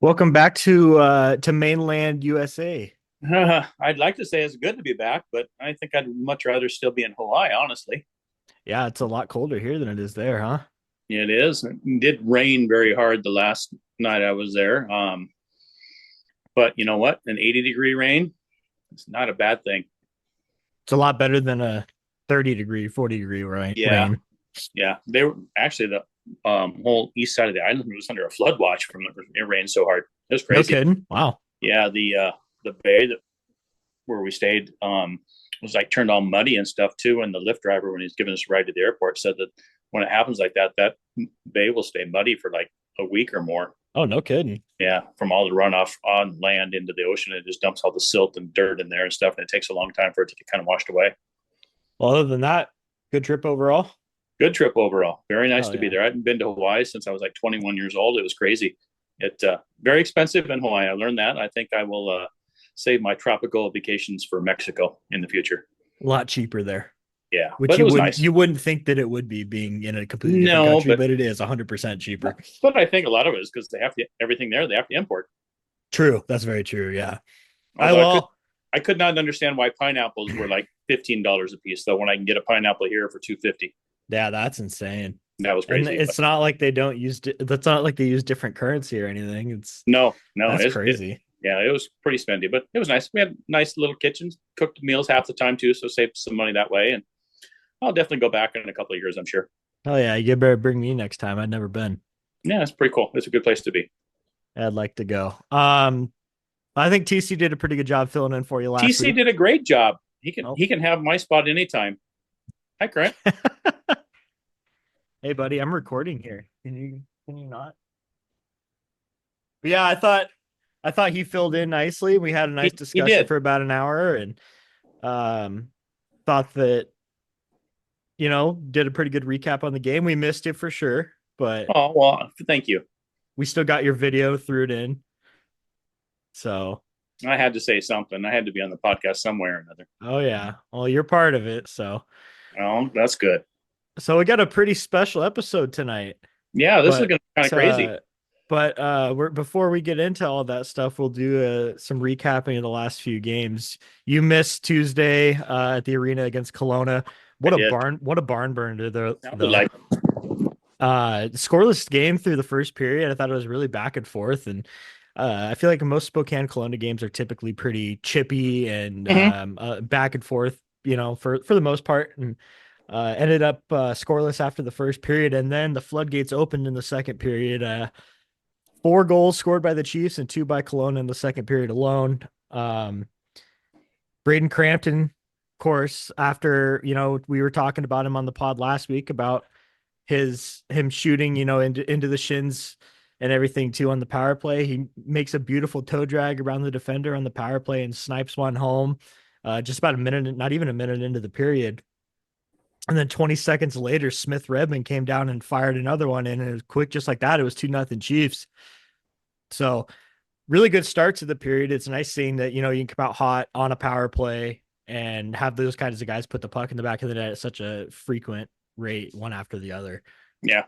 Welcome back to mainland USA. I'd like to say it's good to be back, but I think I'd much rather still be in Hawaii, honestly. Yeah, it's a lot colder here than it is there, huh? It is. It did rain very hard the last night I was there. But you know what? An 80-degree rain, it's not a bad thing. It's a lot better than a 30 degree, 40-degree Yeah, rain. yeah. They were actually the whole east side of the island was under a flood watch from it rained so hard. It was No crazy. kidding. Wow. Yeah, the bay where we stayed was like turned all muddy and stuff too. And the Lyft driver, when he's giving us a ride to the airport, said that when it happens like that, that bay will stay muddy for like a week or more. Oh, no kidding. Yeah, from all the runoff on land into the ocean, it just dumps all the silt and dirt in there and stuff, and it takes a long time for it to get kind of washed away. Well, other than that, good trip overall. Good trip overall. Very nice Oh to be yeah. there. I hadn't been to Hawaii since I was like 21 years old. It was crazy. It very expensive in Hawaii. I learned that. I think I will save my tropical vacations for Mexico in the future. A lot cheaper there. Yeah, Which but it you was wouldn't nice. you wouldn't think that it would be being in a completely different No, country, but but it is 100% cheaper. I think a lot of it is because they have to everything there. They have to import. True. That's very true. Yeah. I Although well, I could not understand why pineapples were like $15 a piece, though. When I can get a pineapple here for 250, yeah, that's insane. that was And crazy. But it's not like they don't use that's not like they use different currency or anything. It's no, That's crazy. yeah, it was pretty spendy, but it was nice. We had nice little kitchens, cooked meals half the time too, so saved some money that way. And I'll definitely go back in a couple of years, I'm sure. Oh yeah, you better bring me next time. I've never been. Yeah, it's pretty cool. It's a good place to be. I'd like to go. I think TC did a pretty good job filling in for you last TC week. did a great job. He can Oh, he can have my spot anytime. Hi, Grant. hey buddy, I'm recording here. Can you not? But yeah, I thought he filled in nicely. We had a nice He discussion did. for about an hour and um thought that, did a pretty good recap on the game. We missed it for sure, but Oh well, thank you. we still got your video, threw it in. So, I had to say something. I had to be on the podcast somewhere or another. oh yeah. Well, you're part of it, so Oh, that's good. we got a pretty special episode tonight. Yeah, this is But going to be kind of crazy. uh we're before we get into all that stuff, we'll do some recapping of the last few games. You missed Tuesday at the arena against Kelowna. I did. What a barn burner Sounded though. like Scoreless game through the first period. I thought it was really back and forth, and I feel like most Spokane Kelowna games are typically pretty chippy and Mhm. back and forth, for the most part, and ended up scoreless after the first period, and then the floodgates opened in the second period. Four goals scored by the Chiefs and two by Kelowna in the second period alone. Braden Crampton, of course, after we were talking about him on the pod last week about him shooting, into the shins and everything too on the power play. He makes a beautiful toe drag around the defender on the power play and snipes one home. Just about a minute, not even a minute into the period. And then 20 seconds later, Smith Redmond came down and fired another one in. And it was quick, just like that. It was 2-0 Chiefs. So really good start to the period. It's nice seeing that, you can come out hot on a power play and have those kinds of guys put the puck in the back of the net at such a frequent rate, one after the other. Yeah.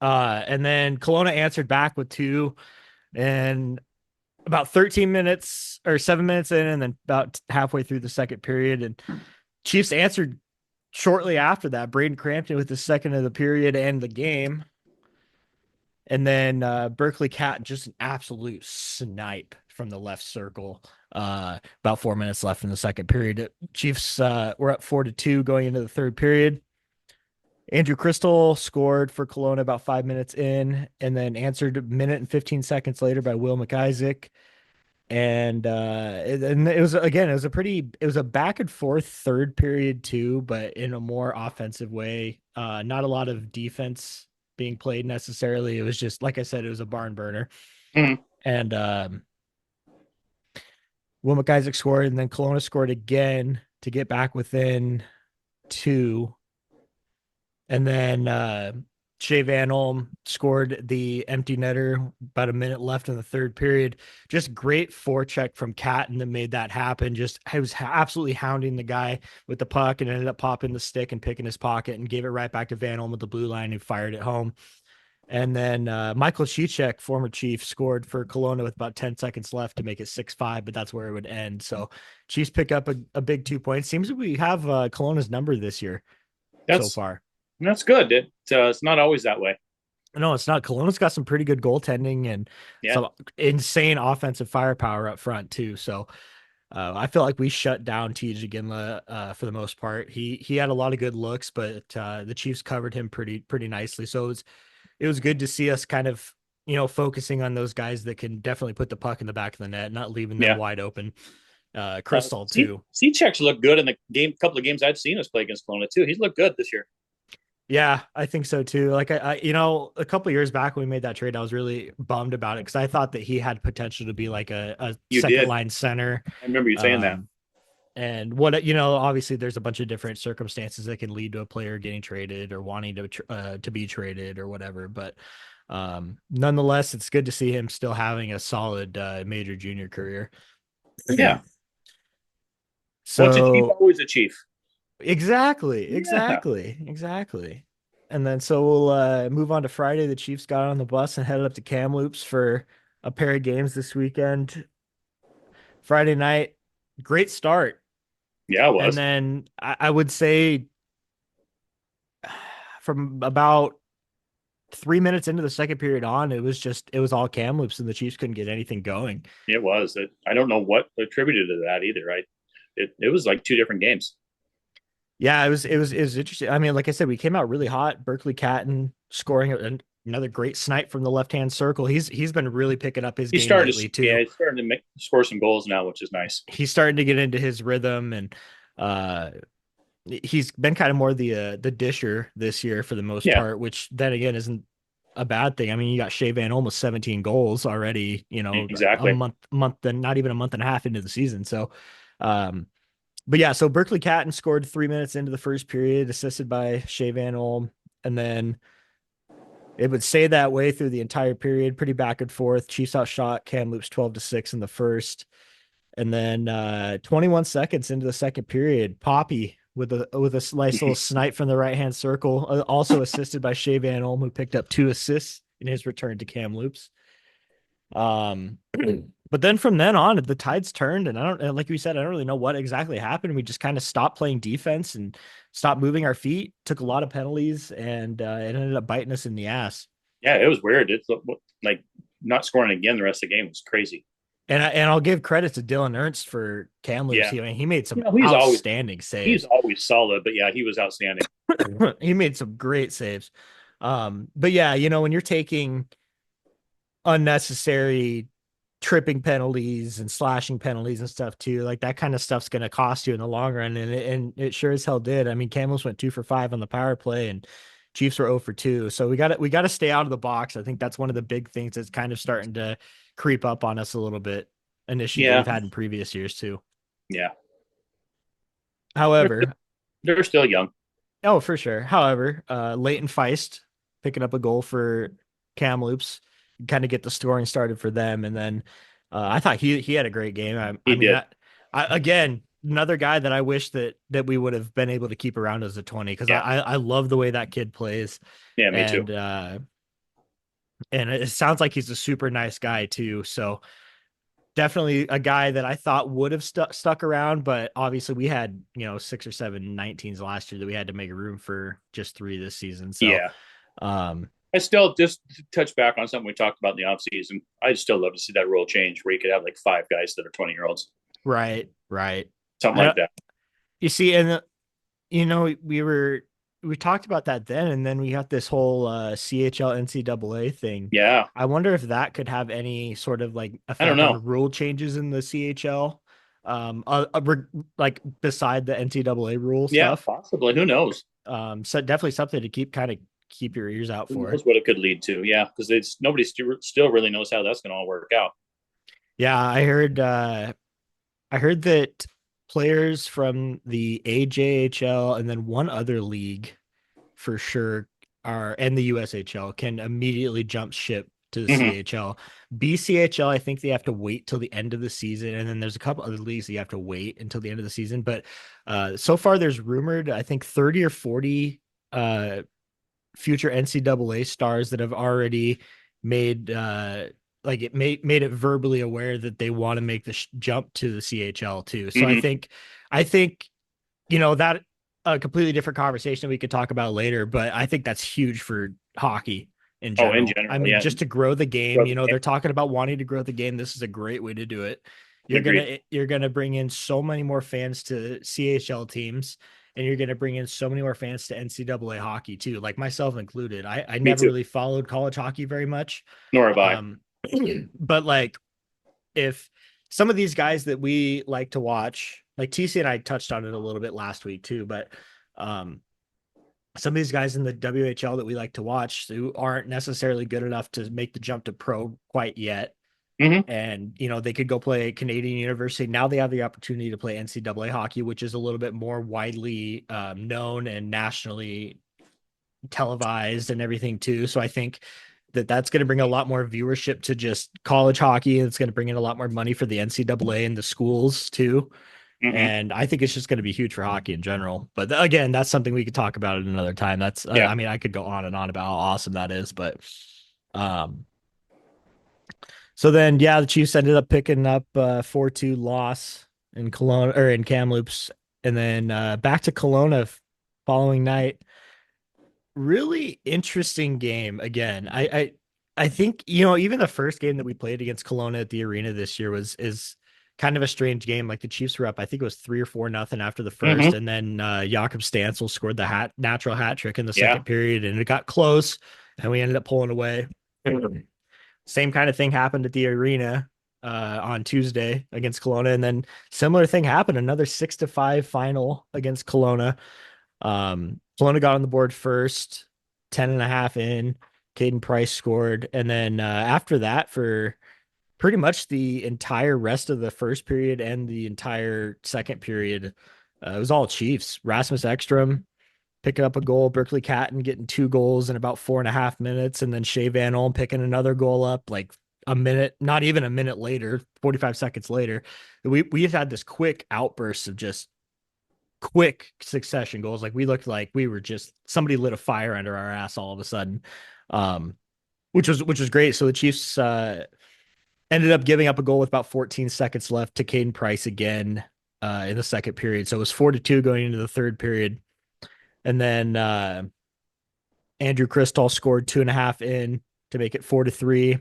And then Kelowna answered back with two, and about 13 minutes or 7 minutes in, and then about halfway through the second period, and Chiefs answered shortly after that. Braden Crampton with the second of the period and the game. And then Berkeley Cat, just an absolute snipe from the left circle. About 4 minutes left in the second period. Chiefs were up 4-2 going into the third period. Andrew Crystal scored for Kelowna about 5 minutes in, and then answered a minute and 15 seconds later by Will McIsaac. And it was, again, it was a back and forth third period too, but in a more offensive way. Not a lot of defense being played necessarily. It was just, like I said, it was a barn burner. Mhm. And Will McIsaac scored, and then Kelowna scored again to get back within two. And then Shea Van Olm scored the empty netter about a minute left in the third period. Just great forecheck from Catton that made that happen. Just I was absolutely hounding the guy with the puck and ended up popping the stick and picking his pocket and gave it right back to Van Olm with the blue line who fired it home. And then Michael Cicek, former Chief, scored for Kelowna with about 10 seconds left to make it 6-5, but that's where it would end. So Chiefs pick up a big 2 points. Seems like we have Kelowna's number this year so That's far. that's good. It's not always that way. No, it's not. Kelowna's got some pretty good goaltending and Yeah, some insane offensive firepower up front too. So I feel like we shut down TJ Ginla for the most part. He had a lot of good looks, but the Chiefs covered him pretty nicely. So it was good to see us kind of focusing on those guys that can definitely put the puck in the back of the net, not leaving them yeah. wide open. Crystal too. C-checks look good in the couple of games I've seen us play against Kelowna too. He's looked good this year. Yeah, I think so too. Like a couple years back when we made that trade, I was really bummed about it because I thought that he had potential to be like a You second did. line center. I remember you saying that. Um, and what obviously there's a bunch of different circumstances that can lead to a player getting traded or wanting to be traded or whatever. But nonetheless, it's good to see him still having a solid major junior career. Yeah. Once a chief, So always a chief. exactly, Yeah. exactly, exactly. And then so we'll move on to Friday. The Chiefs got on the bus and headed up to Kamloops for a pair of games this weekend. Friday night, great start. Yeah, it And was. then I would say from about 3 minutes into the second period on, it was all Kamloops and the Chiefs couldn't get anything going. It was. I don't know what attributed to that either. It was like two different games. Yeah, it was interesting. I mean, like I said, we came out really hot. Berkeley Catton scoring another great snipe from the left hand circle. He's been really picking up his He's game starting lately to yeah, too. he's starting to score some goals now, which is nice. He's starting to get into his rhythm, and uh, he's been kind of more the disher this year for the most Yeah, part, which then again isn't a bad thing. I mean, you got Shea Van almost 17 goals already. A exactly. month, and not even a month and a half into the season. So, um, but yeah, so Berkeley Catton scored 3 minutes into the first period, assisted by Shea Van Olm, and then it would stay that way through the entire period, pretty back and forth. Chiefs outshot Kamloops 12-6 in the first. And then 21 seconds into the second period, Poppy with a nice little snipe from the right hand circle, also assisted by Shea Van Olm, who picked up 2 assists in his return to Kamloops. Um, but then from then on, the tides turned, and I don't, like we said, I don't really know what exactly happened. We just kind of stopped playing defense and stopped moving our feet, took a lot of penalties, and it ended up biting us in the ass. Yeah, it was weird. It's like not scoring again the rest of the game was crazy. And I'll give credit to Dylan Ernst for Kamloops. Yeah, He made some he's always outstanding he's saves. always solid, but yeah, he was outstanding. He made some great saves. But yeah, when you're taking unnecessary tripping penalties and slashing penalties and stuff too, like that kind of stuff's going to cost you in the long run. And it sure as hell did. I mean, Camels went 2 for 5 on the power play and Chiefs were 0 for 2. So we got to stay out of the box. I think that's one of the big things that's kind of starting to creep up on us a little bit, an issue that Yeah, we've had in previous years too. yeah. They're However, they're still young. oh, for sure. However, Leighton Feist picking up a goal for Kamloops, kind of get the scoring started for them, and then I thought he had a great game. I He mean, did. again, another guy that I wish that we would have been able to keep around as a 20 because Yeah, I love the way that kid plays, yeah. Me too. and and it sounds like he's a super nice guy too. So definitely a guy that I thought would have stuck around, but obviously we had 6 or 7 19s last year that we had to make room for just 3 this season. So Yeah. um, I still just to touch back on something we talked about in the offseason. I'd still love to see that rule change where you could have like five guys that are 20-year-olds, right, right. something I like don't, that. you see, and we talked about that then, and then we got this whole CHL NCAA thing. Yeah. I wonder if that could have any sort of like I don't effect know. on rule changes in the CHL, like beside the NCAA rule Yeah, stuff. possibly. Who knows? So definitely something to keep your ears out Who for. knows what it could lead to? Yeah, because it's nobody still really knows how that's going to all work out. Yeah, I heard that players from the AJHL and then one other league for sure and the USHL can immediately jump ship to the Mm-hmm. CHL. BCHL, I think they have to wait till the end of the season, and then there's a couple other leagues that you have to wait until the end of the season. But so far, there's rumored I think 30 or 40 future NCAA stars that have already made like it made it verbally aware that they want to make the jump to the CHL too. So Hmm. I think that a completely different conversation we could talk about later, but I think that's huge for hockey in Oh, in general. I general, mean, yeah. just to grow the game, Throughout the game. they're talking about wanting to grow the game. This is a great way to do it. Agreed. You're gonna bring in so many more fans to CHL teams, and you're gonna bring in so many more fans to NCAA hockey too, like myself included. I Me never too. really followed college hockey very much. Nor have I. Um, but like if some of these guys that we like to watch, like TC and I touched on it a little bit last week too, but um, some of these guys in the WHL that we like to watch who aren't necessarily good enough to make the jump to pro quite yet. Hmm. And, they could go play Canadian University. Now they have the opportunity to play NCAA hockey, which is a little bit more widely known and nationally televised and everything too. So I think that that's going to bring a lot more viewership to just college hockey, and it's going to bring in a lot more money for the NCAA and the schools too. Hmm. And I think it's just going to be huge for hockey in general. But again, that's something we could talk about at another time. That's Yeah. I mean, I could go on and on about how awesome that is, but um so then yeah, the Chiefs ended up picking up 4-2 loss in Kelowna or in Kamloops, and then back to Kelowna following night. Really interesting game again. I think even the first game that we played against Kelowna at the arena this year was is kind of a strange game. Like the Chiefs were up, I think it was 3 or 4-0 after the first, Hmm. and then Jakob Stansel scored the natural hat trick in the Yeah. second period, and it got close, and we ended up pulling away. Same kind of thing happened at the arena on Tuesday against Kelowna, and then similar thing happened. Another 6-5 final against Kelowna. Kelowna got on the board first, 10.5 in. Caden Price scored. And then after that, for pretty much the entire rest of the first period and the entire second period, it was all Chiefs. Rasmus Ekstrom picking up a goal, Berkeley Catton getting 2 goals in about 4.5 minutes, and then Shea Van Olm picking another goal up like a minute, not even a minute later, 45 seconds later. We had this quick outburst of just quick succession goals. Like we looked like we were just somebody lit a fire under our ass all of a sudden, um, which was great. So the Chiefs ended up giving up a goal with about 14 seconds left to Caden Price again in the second period. So it was 4-2 going into the third period, and then Andrew Cristall scored 2.5 in to make it 4-3.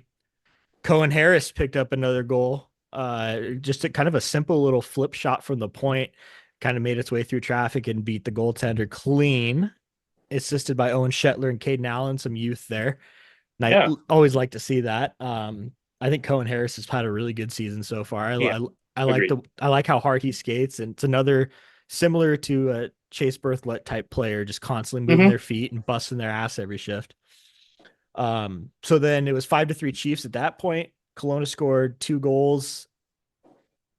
Cohen Harris picked up another goal. Just a kind of a simple little flip shot from the point, kind of made its way through traffic and beat the goaltender clean, assisted by Owen Shetler and Caden Allen, some youth there. And I Yeah. always like to see that. I think Cohen Harris has had a really good season so far. Yeah. Agreed. I like how hard he skates, and it's another similar to a Chase Berthlet type player, just constantly moving Hmm. their feet and busting their ass every shift. So then it was 5-3 Chiefs at that point. Kelowna scored 2 goals,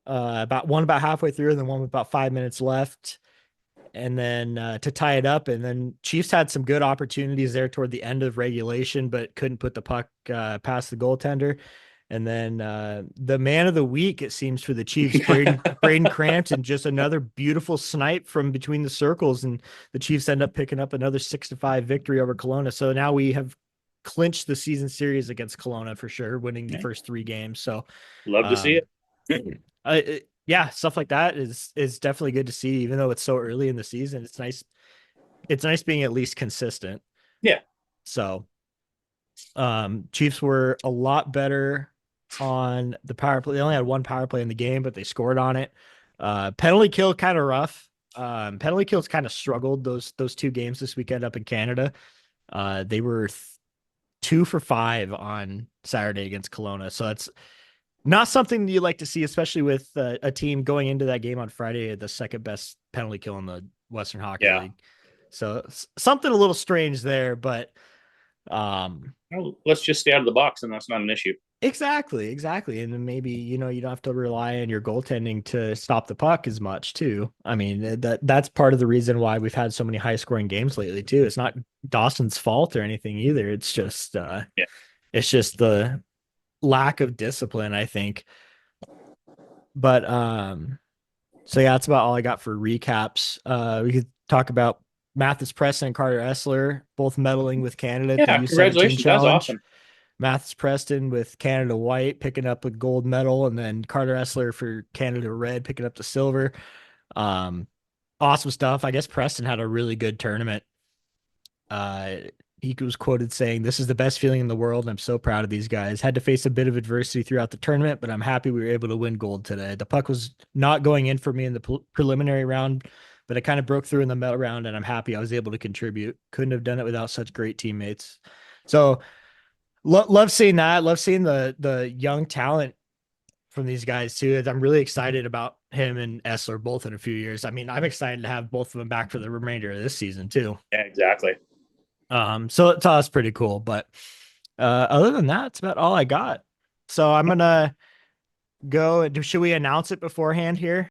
about halfway through, and then one with about 5 minutes left. And then to tie it up, and then Chiefs had some good opportunities there toward the end of regulation, but couldn't put the puck past the goaltender. And then the man of the week, it seems, for the Chiefs, Braden Crampton, just another beautiful snipe from between the circles, and the Chiefs end up picking up another 6-5 victory over Kelowna. So now we have clinched the season series against Kelowna for sure, winning the Yeah. first 3 games. So Love to see um, it. yeah, stuff like that is definitely good to see, even though it's so early in the season. It's nice. It's nice being at least consistent. Yeah. So Chiefs were a lot better on the power play. They only had one power play in the game, but they scored on it. Penalty kill kind of rough. Penalty kills kind of struggled those 2 games this weekend up in Canada. They were 2 for 5 on Saturday against Kelowna, so that's not something you like to see, especially with a team going into that game on Friday, the second best penalty kill in the Western Hockey Yeah. League. So something a little strange there, but um, Well, let's just stay out of the box, and that's not an issue. exactly. And then maybe, you don't have to rely on your goaltending to stop the puck as much too. I mean, that's part of the reason why we've had so many high scoring games lately too. It's not Dawson's fault or anything either. Yeah. It's just the lack of discipline, I think. But so yeah, that's about all I got for recaps. We could talk about Mathis Preston and Carter Essler both medaling with Canada at the Yeah, U17 congratulations. That's challenge. awesome. Mathis Preston with Canada white picking up a gold medal, and then Carter Essler for Canada red picking up the silver. Um, awesome stuff. I guess Preston had a really good tournament. Uh, he was quoted saying, "This is the best feeling in the world. And I'm so proud of these guys. Had to face a bit of adversity throughout the tournament, but I'm happy we were able to win gold today. The puck was not going in for me in the preliminary round, but I kind of broke through in the medal round, and I'm happy I was able to contribute. Couldn't have done it without such great teammates." So love seeing that. Love seeing the young talent from these guys too. I'm really excited about him and Essler both in a few years. I mean, I'm excited to have both of them back for the remainder of this season too. Yeah, exactly. So that's pretty cool. But other than that, it's about all I got. So I'm gonna go. Should we announce it beforehand here?